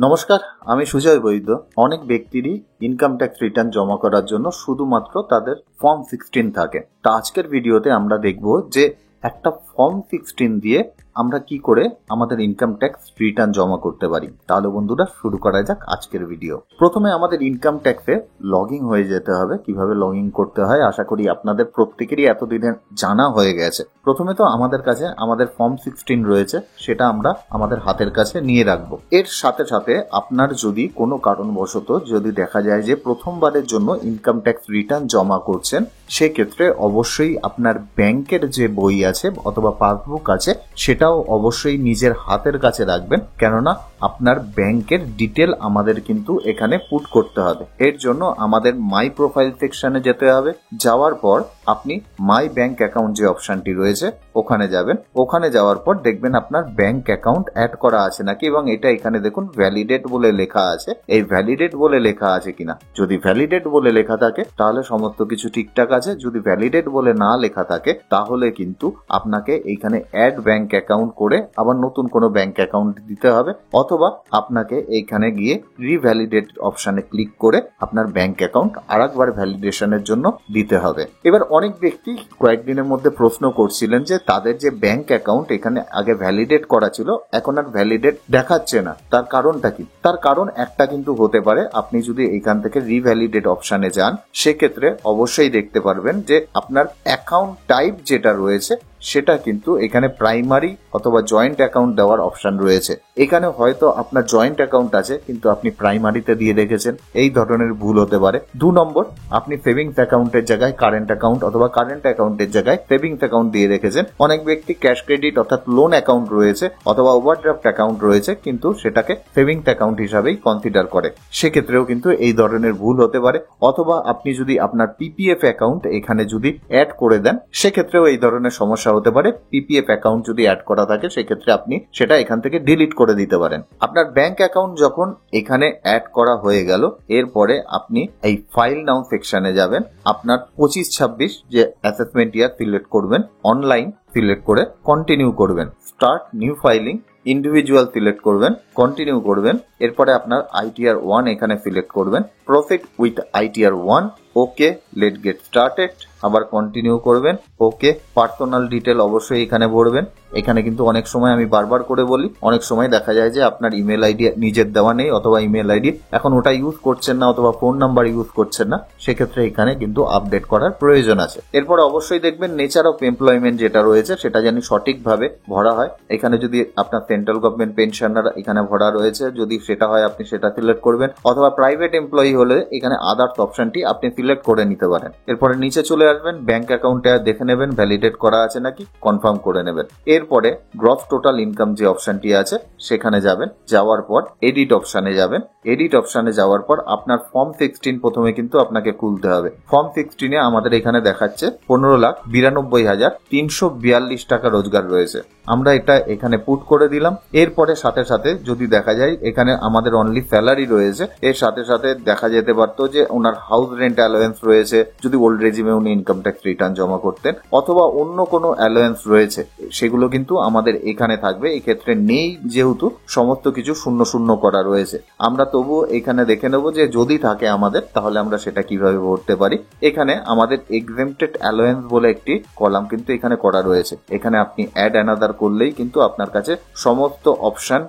নমস্কার, আমি সুজয় বৈদ্য। অনেক ব্যক্তিরই ইনকাম ট্যাক্স রিটার্ন জমা করার জন্য শুধুমাত্র তাদের ফর্ম 16 থাকে। তা আজকের ভিডিওতে আমরা দেখব যে একটা ফর্ম 16 দিয়ে আমরা কি করে আমাদের ইনকাম ট্যাক্স রিটার্ন জমা করতে পারি। তাহলে বন্ধুরা শুরু করা যাক আজকের ভিডিও। প্রথমে আমাদের ইনকাম ট্যাক্সে লগইন হয়ে যেতে হবে। কিভাবে লগইন করতে হয় আশা করি আপনাদের প্রত্যেকেরই এতদিনে জানা হয়ে গেছে। প্রথমে তো আমাদের কাছে আমাদের ফর্ম 16 রয়েছে, সেটা আমরা আমাদের হাতের কাছে নিয়ে রাখবো। এর সাথে সাথে আপনার যদি কোনো কারণবশত যদি দেখা যায় যে প্রথমবারের জন্য ইনকাম ট্যাক্স রিটার্ন জমা করছেন, সেক্ষেত্রে অবশ্যই আপনার ব্যাংকের যে বই আছে অথবা পাসবুক আছে সেটাও অবশ্যই নিজের হাতের কাছে রাখবেন, কেননা আপনার ব্যাংকের ডিটেল আমাদের কিন্তু এখানে পুট করতে হবে। এর জন্য আমাদের মাই প্রোফাইল সেকশনে যেতে হবে। যাওয়ার পর আপনি মাই ব্যাংক অ্যাকাউন্ট যে অপশনটি রয়েছে ওখানে যাবেন। ওখানে যাওয়ার পর দেখবেন আপনার ব্যাংক অ্যাকাউন্ট অ্যাড করা আছে নাকি, এবং এটা এখানে দেখুন ভ্যালিডেট বলে লেখা আছে। এই ভ্যালিডেট বলে লেখা আছে কিনা, যদি ভ্যালিডেট বলে লেখা থাকে তাহলে সমস্ত কিছু ঠিকঠাক আছে। যদি ভ্যালিডেট বলে না লেখা থাকে তাহলে কিন্তু আপনাকে এইখানে অ্যাড ব্যাংক অ্যাকাউন্ট করে আবার নতুন কোনো ব্যাংক অ্যাকাউন্ট দিতে হবে, অথবা আপনাকে এইখানে গিয়ে রিভ্যালিডেট অপশনে ক্লিক করে আপনার ব্যাংক অ্যাকাউন্ট আরেকবার ভ্যালিডেশনের জন্য দিতে হবে। এবার অনেক ব্যক্তি কয়েকদিনের মধ্যে প্রশ্ন করছিলেন যে তাদের যে ব্যাংক অ্যাকাউন্ট এখানে আগে ভ্যালিডেট করা ছিল, এখন আর ভ্যালিডেট দেখাচ্ছে না, তার কারণটা কি? তার কারণ একটা কিন্তু হতে পারে, আপনি যদি এখান থেকে রিভ্যালিডেট অপশনে যান সেক্ষেত্রে অবশ্যই দেখতে পারবেন যে আপনার অ্যাকাউন্ট টাইপ যেটা রয়েছে সেটা কিন্তু এখানে প্রাইমারি অথবা জয়েন্ট অ্যাকাউন্ট দেওয়ার অপশন রয়েছে। এখানে হয়তো আপনার জয়েন্ট অ্যাকাউন্ট আছে কিন্তু আপনি প্রাইমারিতে দিয়ে রেখেছেন, এই ধরনের ভুল হতে পারে। 2 নম্বর, আপনি সেভিংস অ্যাকাউন্টের জায়গায় কারেন্ট অ্যাকাউন্ট অথবা কারেন্ট অ্যাকাউন্টের জায়গায় সেভিংস অ্যাকাউন্ট দিয়ে রেখেছেন। অনেক ব্যক্তি ক্যাশ ক্রেডিট অর্থাৎ লোন অ্যাকাউন্ট রয়েছে অথবা ওভারড্রাফট অ্যাকাউন্ট রয়েছে কিন্তু সেটাকে সেভিংস অ্যাকাউন্ট হিসাবেই কনসিডার করে, সেক্ষেত্রেও কিন্তু এই ধরনের ভুল হতে পারে। অথবা আপনি যদি আপনার পিপিএফ অ্যাকাউন্ট এখানে যদি অ্যাড করে দেন সেক্ষেত্রেও এই ধরনের সমস্যা হতে পারে। পিপিএফ অ্যাকাউন্ট যদি অ্যাড করা থাকে সেক্ষেত্রে আপনি সেটা এখান থেকে ডিলিট করে দিতে পারেন। আপনার ব্যাংক অ্যাকাউন্ট যখন এখানে অ্যাড করা হয়ে গেল, এরপরে আপনি এই ফাইল নাও সেকশনে যাবেন। আপনার 25-26 যে অ্যাসেসমেন্ট ইয়ার সিলেক্ট করবেন, অনলাইন সিলেক্ট করে কন্টিনিউ করবেন। Start new filing individual select করবেন, কন্টিনিউ করবেন। এরপরে আপনার ITR 1 এখানে সিলেক্ট করবেন, profit with ITR 1, okay let get started, আবার কন্টিনিউ করবেন। ওকে, পার্সোনাল ডিটেল অবশ্যই এখানে ভরবেন। এখানে কিন্তু অনেক সময় আমি বারবার করে বলি, অনেক সময় দেখা যায় যে আপনার ইমেল আইডি নিজের দেওয়া নেই অথবা ইমেল আইডি এখন ওটা ইউজ করছেন না অথবা ফোন নাম্বার ইউজ করছেন না, সেক্ষেত্রে এখানে কিন্তু আপডেট করার প্রয়োজন আছে। এরপর অবশ্যই দেখবেন নেচার অফ এমপ্লয়মেন্ট যেটা রয়েছে সেটা যেন সঠিকভাবে ভরা হয়। এখানে যদি আপনার সেন্ট্রাল গভর্নমেন্ট পেনশনার এখানে ভরা রয়েছে, যদি সেটা হয় আপনি সেটা সিলেক্ট করবেন, অথবা প্রাইভেট এমপ্লয়ি হলে এখানে আদার্স অপশনটি আপনি সিলেক্ট করে নিতে পারেন। এরপরে নিচে চলে আসবেন, ব্যাংক অ্যাকাউন্টে দেখে নেবেন ভ্যালিডেট করা আছে নাকি, কনফার্ম করে নেবেন। এরপরে গ্রস টোটাল ইনকাম যে অপশনটি আছে সেখানে যাবেন। যাওয়ার পর এডিট অপশনে যাবেন। এডিট অপশনে যাওয়ার পর আপনার ফর্ম 16 প্রথমে কিন্তু আপনাকে খুলতে হবে। ফর্ম 16 আমাদের এখানে দেখাচ্ছে 15,92,342 টাকা রোজগার রয়েছে। আমরা এটা এখানে পুট করে দিলাম। এরপরে সাথে সাথে যদি দেখা যায় এখানে আমাদের অনলি স্যালারি রয়েছে, এর সাথে সাথে দেখা যেতে পারতো যে ওনার হাউস রেন্ট অ্যালাওয়েন্স রয়েছে যদি ওল্ড রেজিমে উনি ইনকাম ট্যাক্স রিটার্ন জমা করতেন, অথবা অন্য কোনো অ্যালাওয়েন্স রয়েছে সেগুলো কিন্তু আমাদের এখানে থাকবে। এক্ষেত্রে নেই যেহেতু সমস্ত কিছু 00 করা রয়েছে। আমরা তবুও এখানে দেখে নেব যে যদি থাকে আমাদের তাহলে আমরা সেটা কিভাবে ভরতে পারি। এখানে আমাদের এক্সেম্পটেড অ্যালাওয়েন্স বলে একটি কলাম কিন্তু এখানে করা রয়েছে। এখানে আপনি অ্যাড অ্যানাদার করলেই কিন্তু আপনার কাছে সমস্ত অপশন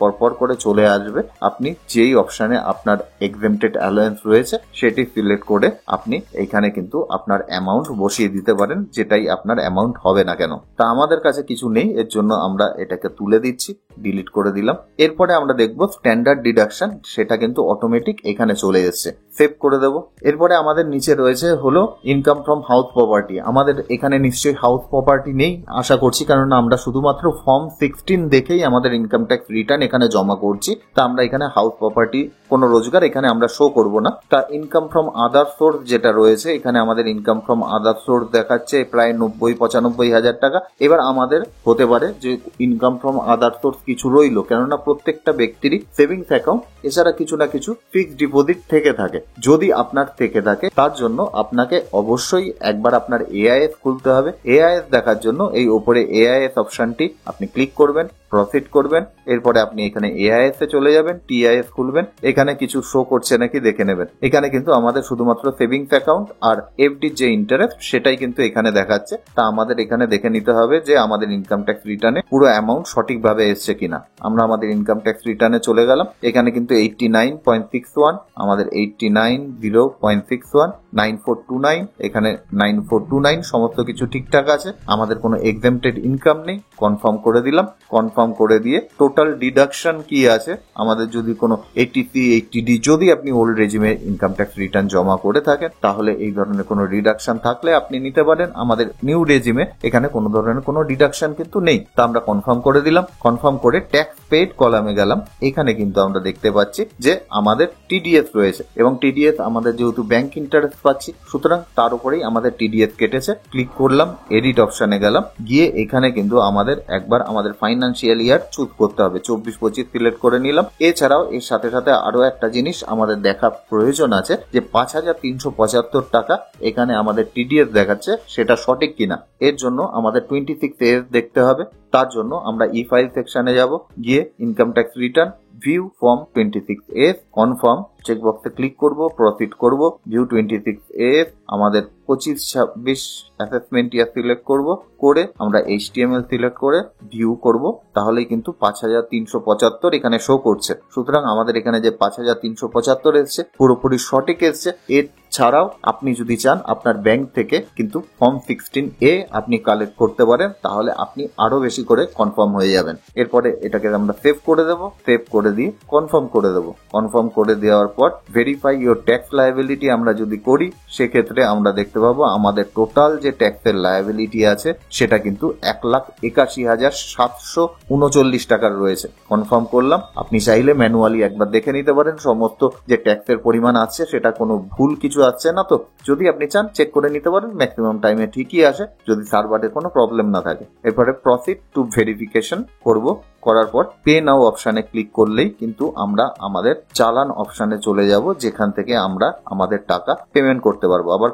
পরপর করে চলে আসবে। আপনি যেই অপশনে আপনার এক্সেম্পটেড অ্যালাওয়েন্স রয়েছে সেটি সিলেক্ট করে আপনি এখানে কিন্তু আপনার অ্যামাউন্ট বসিয়ে দিতে পারেন, যেটাই আপনার অ্যামাউন্ট হবে না কেন। তা আমাদের কাছে কিছু নেই, এর জন্য আমরা এটাকে তুলে দিচ্ছি, ডিলিট করে দিলাম। এরপরে আমরা দেখব স্ট্যান্ডার্ড ডিডাকশন, সেটা কিন্তু অটোমেটিক এখানে চলে এসেছে, সেভ করে দেব। এরপরে আমাদের নিচে রয়েছে হলো ইনকাম ফ্রম হাউস প্রপার্টি। আমাদের এখানে নিশ্চয়ই হাউস প্রপার্টি নেই আশা করছি, কারণ আমরা শুধুমাত্র ফর্ম 16 দেখেই আমাদের ইনকাম ট্যাক্স রিটার্ন এখানে জমা করছি। তা আমরা এখানে হাউস প্রপার্টি কোনো রোজগার এখানে আমরা শো করব না। তা income from other other source যেটা রয়েছে, এখানে আমাদের ইনকাম ফ্রম আদার সোর্স দেখাচ্ছে প্রায় 90-95 হাজার টাকা। এবার আমাদের হতে পারে যে ইনকাম ফ্রম আদার সোর্স কিছু রইলো, কেননা প্রত্যেকটা ব্যক্তিরই সেভিংস অ্যাকাউন্ট এছাড়া কিছু না কিছু ফিক্সড ডিপোজিট থেকে থাকে। যদি আপনার থেকে থাকে তার জন্য আপনাকে অবশ্যই একবার আপনার এআইএস খুলতে হবে। এআইএস দেখার জন্য এই উপরে এআইএস অপশনটি আপনি ক্লিক করবেন, প্রসিড করবেন, এরপরে আপনি এখানে এআইএস এ চলে যাবেন, টিআইএস খুলবেন, এখানে কিছু শো করছে নাকি দেখে নেবেন। এখানে কিন্তু আমাদের শুধুমাত্র সেভিংস অ্যাকাউন্ট আর এফডি যে ইন্টারেস্ট সেটাই কিন্তু এখানে দেখাচ্ছে। তা আমাদের এখানে দেখে নিতে হবে যে আমাদের ইনকাম ট্যাক্স রিটার্নে পুরো অ্যামাউন্ট সঠিকভাবে এসছে কিনা। আমরা আমাদের ইনকাম ট্যাক্স রিটার্নে চলে গেলাম, এখানে কিন্তু 89.61, আমাদের 89.61, 9429, এখানে 9429 সমস্ত কিছু ঠিকঠাক আছে। আমাদের কোনো এক্সাম্পটেড ইনকাম নেই, কনফার্ম করে দিলাম। কনফার্ম করে দিয়ে টোটাল ডিডাকশন কি আছে, আমাদের যদি কোনো এটিসি, এইটিডি যদি আপনি ওল্ড রেজিমে ইনকাম ট্যাক্স রিটার্ন জমা করে থাকেন তাহলে এই ধরনের কোনো ডিডাকশন থাকলে আপনি নিতে পারেন। আমাদের নিউ রেজিমে এখানে কোনো ধরনের কোনো ডিডাকশন কিন্তু নেই। তা আমরা কনফার্ম করে দিলাম। কনফার্ম করে ট্যাক্স পেড কলামে গেলাম, এখানে কিন্তু আমরা দেখতে পাচ্ছি যে আমাদের টিডিএস রয়েছে এবং টিডিএস আমাদের যেহেতু ব্যাংক ইন্টারেস্ট পাচ্ছি সুতরাং তার উপরেই আমাদের টিডিএস কেটেছে। ক্লিক করলাম, এডিট অপশনে গেলাম, গিয়ে এখানে কিন্তু আমাদের একবার আমাদের ফাইন্যান্সিয়াল ইয়ার চুজ করতে হবে, 24-25 সিলেক্ট করে নিলাম। এছাড়াও এর সাথে সাথে আরো একটা জিনিস আমাদের দেখা প্রয়োজন আছে যে 5,375 টাকা এখানে আমাদের টিডিএস দেখাচ্ছে সেটা সঠিক কিনা। এর জন্য আমাদের 26A দেখতে হবে। তার জন্য আমরা ই ফাইল সেকশনে যাব, গিয়ে income tax return, view form 26A, confirm চেকবক্সে ক্লিক করব, প্রসিড করব, ভিউ 26A, আমাদের 25-26 অ্যাসেসমেন্ট ইয়ার সিলেক্ট করব, করে আমরা HTML সিলেক্ট করে ভিউ করব, তাহলেই কিন্তু 5,375 এখানে শো করছে। সুতরাং আমাদের এখানে যে 5,375 এসছে পুরোপুরি সঠিক এসছে। এছাড়াও আপনি যদি চান আপনার ব্যাংক থেকে কিন্তু ফর্ম 16A আপনি কালেক্ট করতে পারেন, তাহলে আপনি আরো বেশি করে কনফার্ম হয়ে যাবেন। এরপরে এটাকে আমরা সেভ করে দেব, সেভ করে দিয়ে কনফার্ম করে দেব। কনফার্ম করে দেওয়ার পর ভেরিফাই ইওর ট্যাক্স লায়াবিলিটি আমরা যদি করি সেক্ষেত্রে আমরা দেখতে পাবো আমাদের টোটাল যে ট্যাক্সের লায়াবিলিটি আছে সেটা কিন্তু 1,81,739 টাকার রয়েছে। কনফার্ম করলাম। আপনি চাইলে ম্যানুয়ালি একবার দেখে নিতে পারেন সমস্ত যে ট্যাক্সের পরিমাণ আছে সেটা কোনো ভুল কিছু আসছে না তো। যদি আপনি চান চেক করে নিতে পারেন, ম্যাক্সিমাম টাইমে ঠিকই আসে যদি সার্ভারে কোনো প্রবলেম না থাকে। এরপরে প্রসিড টু ভেরিফিকেশন করব, করার পর পে নাও অপশানে ক্লিক করলেই কিন্তু আমরা আমাদের চালান অপশানে চলে যাব, যেখান থেকে আমরা আমাদের টাকা পেমেন্ট করতে পারবো। আবার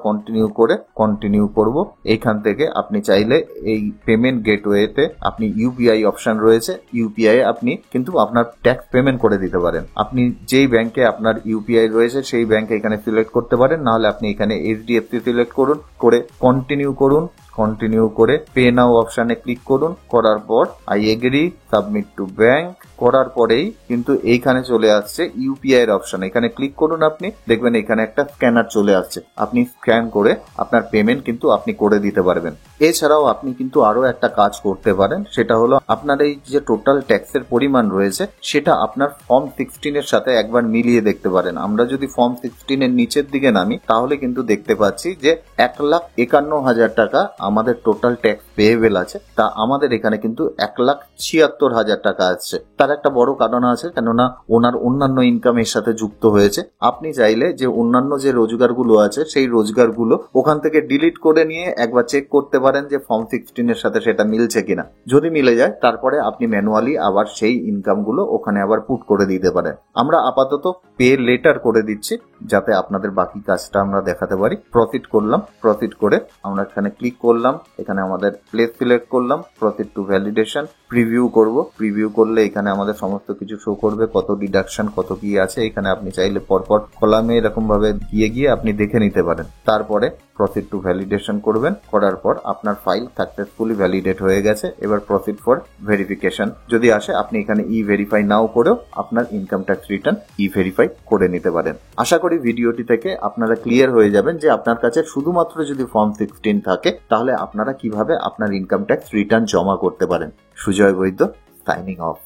কন্টিনিউ করব। এইখান থেকে আপনি চাইলে এই পেমেন্ট গেটওয়েতে আপনি ইউপিআই অপশন রয়েছে, ইউপিআই আপনি কিন্তু আপনার ট্যাক্স পেমেন্ট করে দিতে পারেন। আপনি যেই ব্যাংকে আপনার ইউপিআই রয়েছে সেই ব্যাংকে এখানে সিলেক্ট করতে পারেন, নাহলে আপনি এখানে HDFC সিলেক্ট করুন, করে কন্টিনিউ করে পে নাও অপশানে ক্লিক করুন। করার পর I agree, submit to bank করার পরেই কিন্তু এইখানে চলে আসছে ইউপিআই এর অপশন। এখানে ক্লিক করুন, আপনি দেখবেন এখানে একটা স্ক্যানার চলে আসছে। আপনি স্ক্যান করে আপনার পেমেন্ট কিন্তু আপনি করে দিতে পারবেন। এছাড়াও আপনি কিন্তু আরো একটা কাজ করতে পারেন, সেটা হলো আপনার এই যে টোটাল ট্যাক্সের পরিমাণ রয়েছে সেটা আপনার ফর্ম 16 এর সাথে একবার মিলিয়ে দেখতে পারেন। আমরা যদি ফর্ম 16 এর নিচের দিকে নামি তাহলে কিন্তু দেখতে পাচ্ছি যে 1,51,000 টাকা আমাদের টোটাল ট্যাক্স পেয়েবেল আছে। তা আমাদের এখানে কিন্তু 1,76,000 টাকা আসছে। তার একটা বড় কারণ আছে, কেননা ওনার অন্যান্য ইনকামের সাথে যুক্ত হয়েছে। আপনি চাইলে যে অন্যান্য যে রোজগারগুলো আছে সেই রোজগারগুলো ওখান থেকে ডিলিট করে নিয়ে একবার চেক করতে পারেন যে ফর্ম 16 এর সাথে সেটা মিলছে কিনা। যদি মিলে যায় তারপরে আপনি ম্যানুয়ালি আবার সেই ইনকামগুলো ওখানে আবার পুট করে দিতে পারেন। আমরা আপাতত পে লেটার করে দিচ্ছি যাতে আপনাদের বাকি কাজটা আমরা দেখাতে পারি। প্রসিড করলাম, প্রসিড করে আমরা এখানে ক্লিক করলাম, এখানে আমাদের প্লেস সিলেক্ট করলাম, প্রসিড টু ভ্যালিডেশন, প্রিভিউ করব। প্রিভিউ করলে এখানে আমাদের সমস্ত কিছু শো করবে, কত ডিডাকশন কত কি আছে। এখানে আপনি চাইলে পরপর কলামে এরকম ভাবে গিয়ে আপনি দেখে নিতে পারেন। তারপরে প্রসিড টু ভ্যালিডেশন করবেন, করার পর আপনার ফাইল সাকসেসফুলি ভ্যালিডেট হয়ে গেছে। এবার প্রসিড ফর ভেরিফিকেশন যদি আসে আপনি এখানে ই ভেরিফাই নাও করেও আপনার ইনকাম ট্যাক্স রিটার্ন ই ভেরিফাই করে নিতে পারেন। আশা করি ভিডিওটি থেকে আপনারা ক্লিয়ার হয়ে যাবেন যে আপনার কাছে শুধুমাত্র যদি ফর্ম 16 থাকে তাহলে আপনারা কিভাবে আপনার ইনকাম ট্যাক্স রিটার্ন জমা করতে পারেন। সুজয় বৈদ্য, সাইনিং অফ।